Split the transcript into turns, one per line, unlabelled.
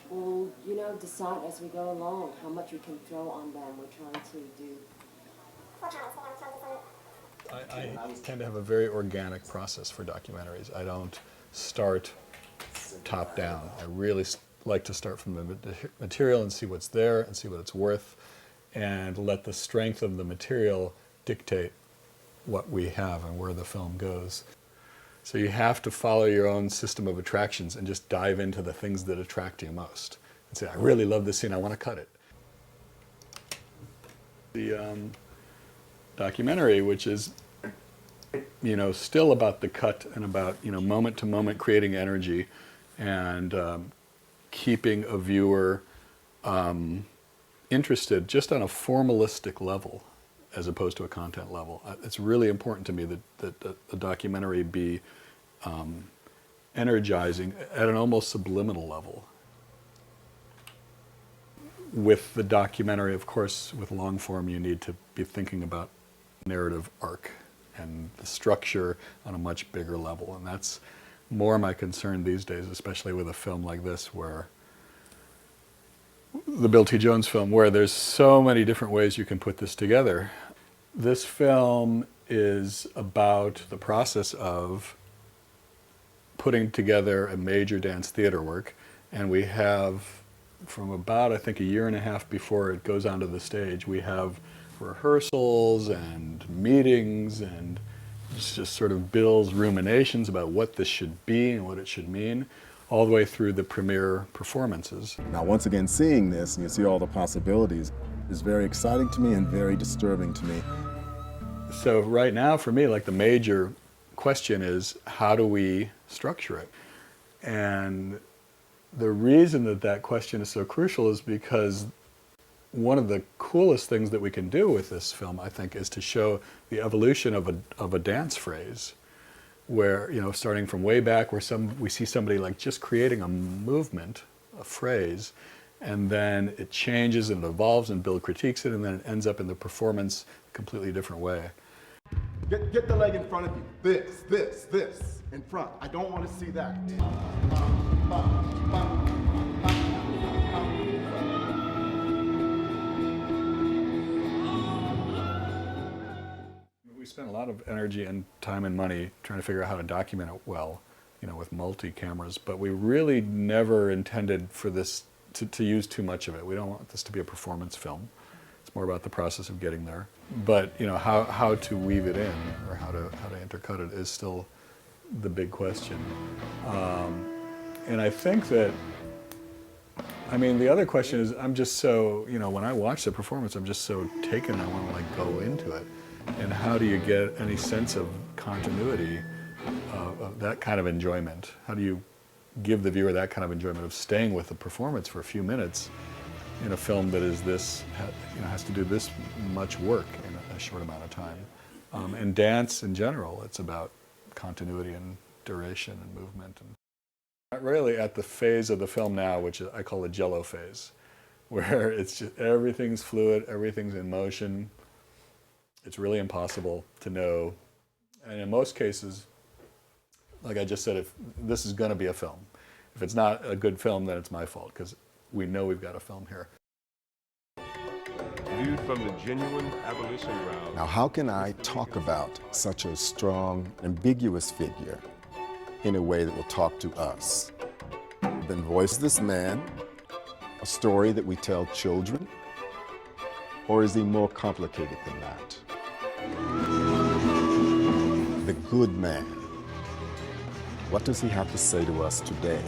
we'll, you know, decide as we go along how much we can throw on them. We're trying to do.
I tend to have a very organic process for documentaries. I don't start top down. I really like to start from the material and see what's there and see what it's worth, and let the strength of the material dictate what we have and where the film goes. So you have to follow your own system of attractions and just dive into the things that attract you most. And say, I really love this scene, I want to cut it. The documentary, which is, you know, still about the cut and about, you know, moment to moment creating energy and keeping a viewer interested just on a formalistic level as opposed to a content level. It's really important to me that the documentary be energizing at an almost subliminal level. With the documentary, of course, with long form, you need to be thinking about narrative arc and the structure on a much bigger level. And that's more my concern these days, especially with a film like this, where the Bill T. Jones film, where there's so many different ways you can put this together. This film is about the process of putting together a major dance theater work, and we have, from about, I think, a year and a half before it goes onto the stage, we have rehearsals and meetings, and it's just sort of Bill's ruminations about what this should be and what it should mean, all the way through the premiere performances.
Now, once again, seeing this and you see all the possibilities is very exciting to me and very disturbing to me.
So right now, for me, like, the major question is, how do we structure it? And the reason that that question is so crucial is because one of the coolest things that we can do with this film, I think, is to show the evolution of a dance phrase, where, you know, starting from way back, where we see somebody like just creating a movement, a phrase, and then it changes and evolves, and Bill critiques it, and then it ends up in the performance a completely different way.
Get the leg in front of you. This, in front. I don't want to see that.
We spent a lot of energy and time and money trying to figure out how to document it well, you know, with multi-cameras, but we really never intended for this to use too much of it. We don't want this to be a performance film. It's more about the process of getting there. But, you know, how to weave it in, or how to intercut it, is still the big question. And I think that, I mean, the other question is, I'm just so, you know, when I watch the performance, I'm just so taken, I want to, like, go into it. And how do you get any sense of continuity, of that kind of enjoyment? How do you give the viewer that kind of enjoyment of staying with the performance for a few minutes in a film that is this, you know, has to do this much work in a short amount of time? And dance in general, it's about continuity and duration and movement. And I'm really at the phase of the film now, which I call the Jello phase, where it's just everything's fluid, everything's in motion. It's really impossible to know. And in most cases, like I just said, if this is going to be a film. If it's not a good film, then it's my fault, because we know we've got a film here.
Viewed from the genuine abolition ground.
Now, how can I talk about such a strong, ambiguous figure in a way that will talk to us? Then voice this man, a story that we tell children, or is he more complicated than that? The good man. What does he have to say to us today?